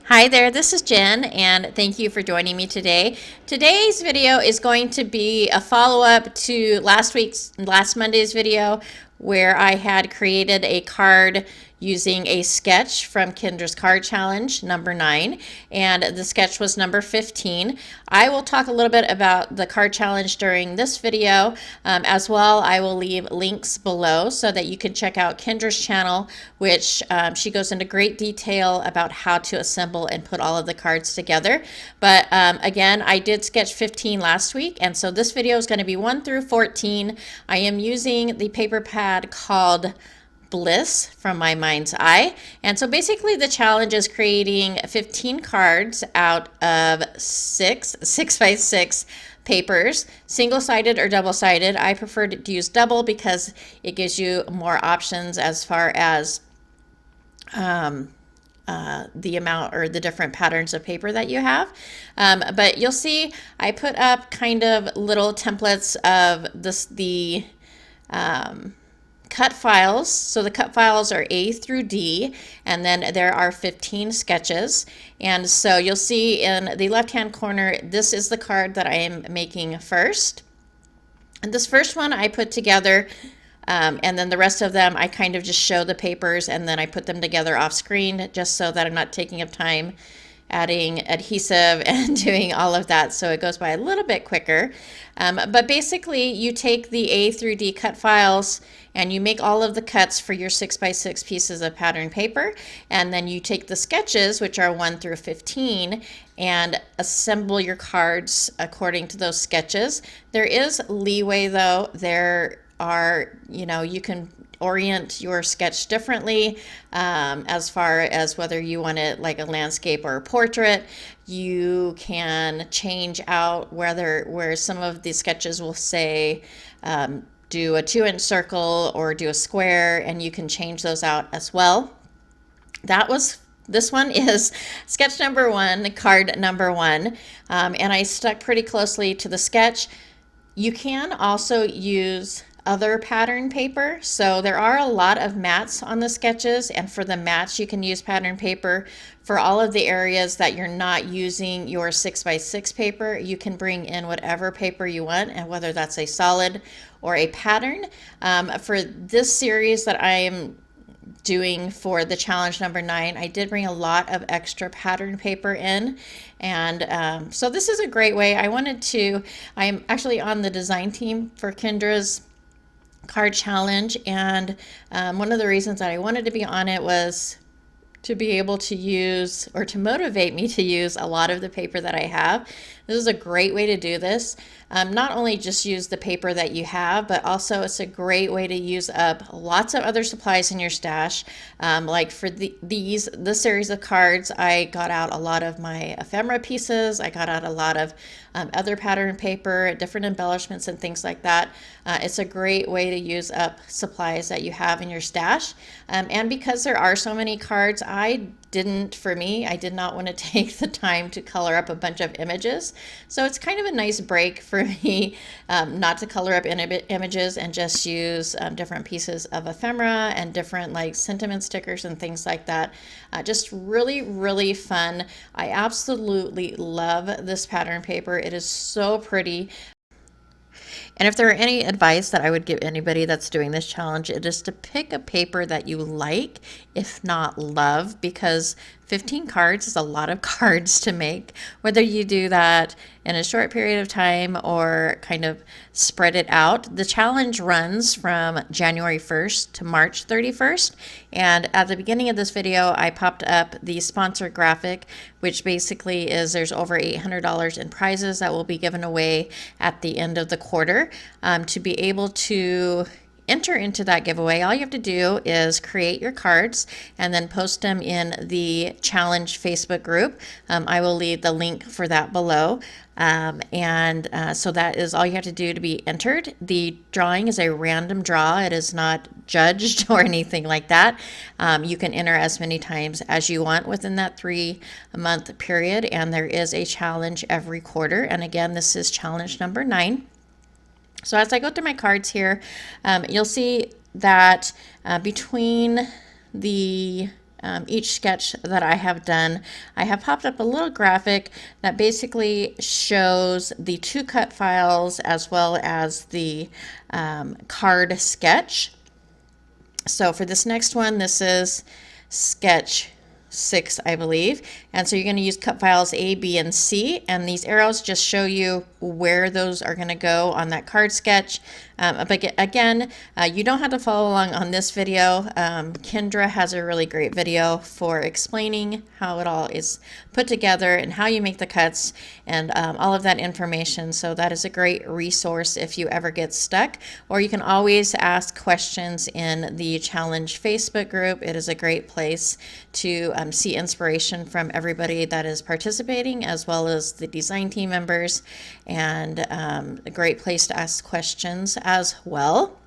Hi there, this is Jen, and thank you for joining me today. Today's video is going to be a follow-up to last Monday's video where I had created a card using a sketch from Kendra's card challenge number 9, and the sketch was number 15. I will talk a little bit about the card challenge during this video. As well, I will leave links below so that you can check out Kendra's channel, which she goes into great detail about how to assemble and put all of the cards together. But again, I did sketch 15 last week, and so this video is going to be 1 through 14. I am using the paper pad called Bliss from My Mind's Eye. And so basically the challenge is creating 15 cards out of 6x6 papers, single-sided or double-sided. I prefer to use double because it gives you more options as far as the amount or the different patterns of paper that you have. But you'll see I put up kind of little templates of the cut files. So the cut files are A through D, and then there are 15 sketches. And so you'll see in the left-hand corner, this is the card that I am making first. And this first one I put together, and then the rest of them I kind of just show the papers and then I put them together off screen just so that I'm not taking up time adding adhesive and doing all of that, so it goes by a little bit quicker. But basically you take the A through D cut files and you make all of the cuts for your 6x6 pieces of pattern paper, and then you take the sketches, which are 1 through 15, and assemble your cards according to those sketches. There is leeway though. There are, you can orient your sketch differently as far as whether you want it like a landscape or a portrait. You can change out where some of the sketches will say do a 2-inch circle or do a square, and you can change those out as well. This one is sketch number 1, card number 1, and I stuck pretty closely to the sketch. You can also use other pattern paper. So there are a lot of mats on the sketches, and for the mats you can use pattern paper. For all of the areas that you're not using your 6x6 paper, you can bring in whatever paper you want, and whether that's a solid or a pattern. For this series that I am doing for the challenge number 9, I did bring a lot of extra pattern paper in, and so this is a great way. I'm actually on the design team for Kendra's card challenge, and one of the reasons that I wanted to be on it was to be able to use, or to motivate me to use, a lot of the paper that I have. This is a great way to do this. Not only just use the paper that you have, but also it's a great way to use up lots of other supplies in your stash. Like for this series of cards, I got out a lot of my ephemera pieces. I got out a lot of other pattern paper, different embellishments and things like that. It's a great way to use up supplies that you have in your stash. And because there are so many cards, I did not want to take the time to color up a bunch of images. So it's kind of a nice break for me not to color up images and just use different pieces of ephemera and different like sentiment stickers and things like that. Just really, really fun. I absolutely love this pattern paper. It is so pretty. And if there are any advice that I would give anybody that's doing this challenge, it is to pick a paper that you like, if not love, because 15 cards is a lot of cards to make, whether you do that in a short period of time or kind of spread it out. The challenge runs from January 1st to March 31st. And at the beginning of this video, I popped up the sponsor graphic, which basically is there's over $800 in prizes that will be given away at the end of the quarter. To be able to enter into that giveaway, all you have to do is create your cards and then post them in the challenge Facebook group. I will leave the link for that below. So that is all you have to do to be entered. The drawing is a random draw. It is not judged or anything like that. You can enter as many times as you want within that 3-month period, and there is a challenge every quarter. And again, this is challenge number 9. So as I go through my cards here, you'll see that between the each sketch that I have done, I have popped up a little graphic that basically shows the 2 cut files as well as the card sketch. So for this next one, this is sketch 6, I believe. And so you're going to use cut files A, B, and C, and these arrows just show you where those are going to go on that card sketch. But again, you don't have to follow along on this video. Kendra has a really great video for explaining how it all is put together and how you make the cuts and all of that information. So that is a great resource if you ever get stuck, or you can always ask questions in the challenge Facebook group. It is a great place to see inspiration from everybody that is participating, as well as the design team members, and a great place to ask questions as well.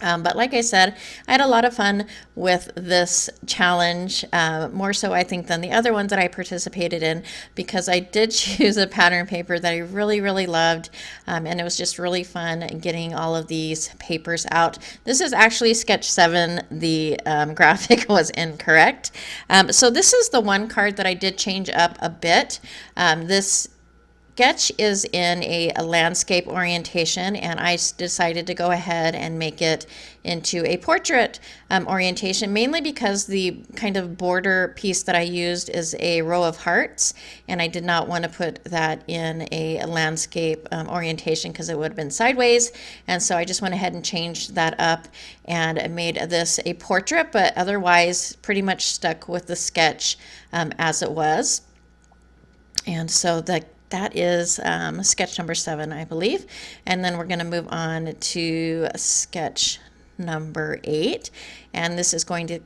But like I said, I had a lot of fun with this challenge, more so I think than the other ones that I participated in, because I did choose a pattern paper that I really, really loved, and it was just really fun getting all of these papers out. This is actually sketch 7. The graphic was incorrect. So this is the one card that I did change up a bit. This sketch is in a landscape orientation, and I decided to go ahead and make it into a portrait orientation, mainly because the kind of border piece that I used is a row of hearts, and I did not want to put that in a landscape orientation because it would have been sideways. And so I just went ahead and changed that up and made this a portrait, but otherwise pretty much stuck with the sketch as it was. And so that is sketch number 7, I believe. And then we're going to move on to sketch number 8. And this is going to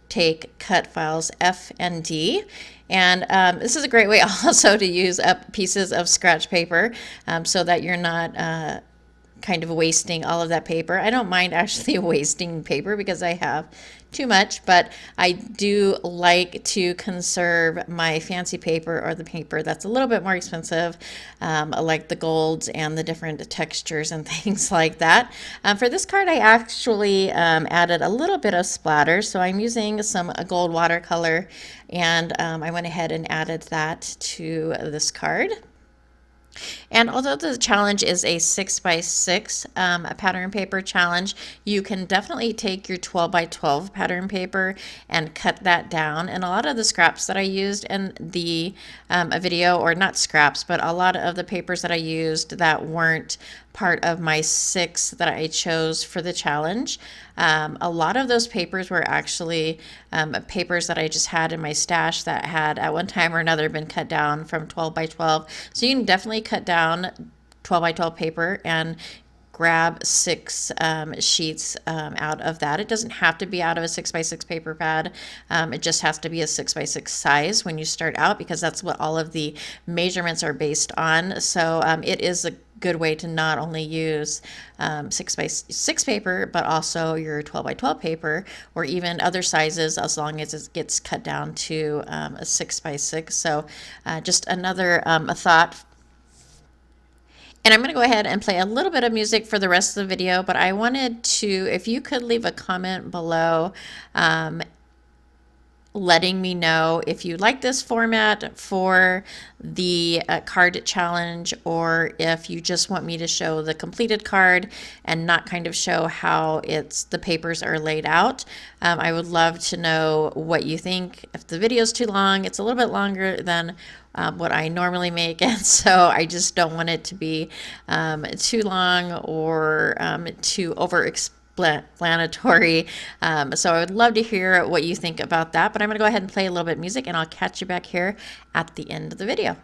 take cut files F and D. And this is a great way also to use up pieces of scratch paper so that you're not kind of wasting all of that paper. I don't mind actually wasting paper because I have too much, but I do like to conserve my fancy paper, or the paper that's a little bit more expensive, like the golds and the different textures and things like that. For this card, I actually added a little bit of splatter, so I'm using some gold watercolor, and I went ahead and added that to this card. And although the challenge is a 6x6 a pattern paper challenge, you can definitely take your 12x12 pattern paper and cut that down. And a lot of the scraps that I used in the video, or not scraps, but a lot of the papers that I used that weren't part of my 6 that I chose for the challenge, a lot of those papers were actually papers that I just had in my stash that had at one time or another been cut down from 12x12. So you can definitely cut down 12x12 paper and grab 6 sheets out of that. It doesn't have to be out of a 6x6 paper pad. It just has to be a 6x6 size when you start out, because that's what all of the measurements are based on. So it is a good way to not only use 6x6 paper, but also your 12x12 paper, or even other sizes, as long as it gets cut down to a 6x6. So just another a thought. And I'm going to go ahead and play a little bit of music for the rest of the video, but I wanted to, if you could leave a comment below letting me know if you like this format for the card challenge, or if you just want me to show the completed card and not kind of show how the papers are laid out. I would love to know what you think. If the video is too long, it's a little bit longer than what I normally make, and so I just don't want it to be too long or too overexplanatory. So I would love to hear what you think about that, but I'm going to go ahead and play a little bit of music, and I'll catch you back here at the end of the video.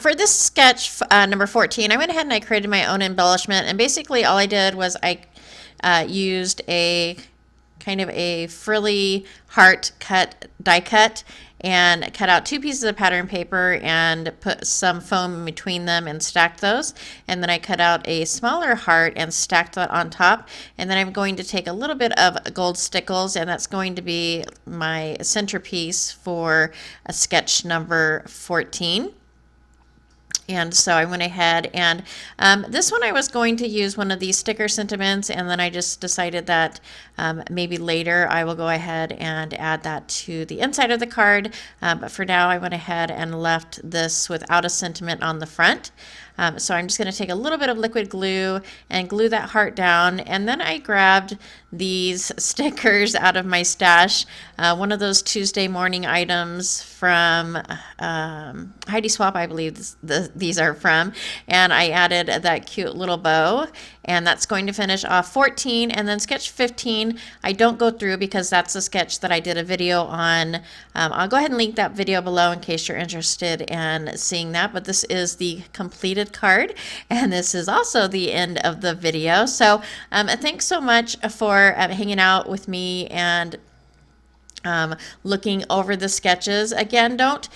for this sketch number 14, I went ahead and I created my own embellishment, and basically all I did was I used a kind of a frilly heart die cut, and cut out 2 pieces of pattern paper and put some foam in between them and stacked those. And then I cut out a smaller heart and stacked that on top. And then I'm going to take a little bit of gold stickles, and that's going to be my centerpiece for a sketch number 14. And so I went ahead and this one I was going to use one of these sticker sentiments, and then I just decided that maybe later I will go ahead and add that to the inside of the card. But for now I went ahead and left this without a sentiment on the front. So I'm just going to take a little bit of liquid glue and glue that heart down, and then I grabbed these stickers out of my stash, one of those Tuesday morning items from Heidi Swap, I believe these are from, and I added that cute little bow, and that's going to finish off 14. And then sketch 15 I don't go through because that's a sketch that I did a video on. I'll go ahead and link that video below in case you're interested in seeing that, but this is the completed card, and this is also the end of the video. So thanks so much for hanging out with me and looking over the sketches. Again, don't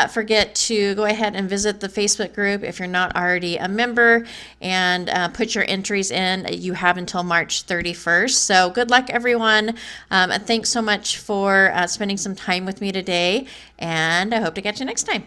forget to go ahead and visit the Facebook group if you're not already a member, and put your entries in. You have until March 31st. So good luck, everyone. Thanks so much for spending some time with me today, and I hope to catch you next time.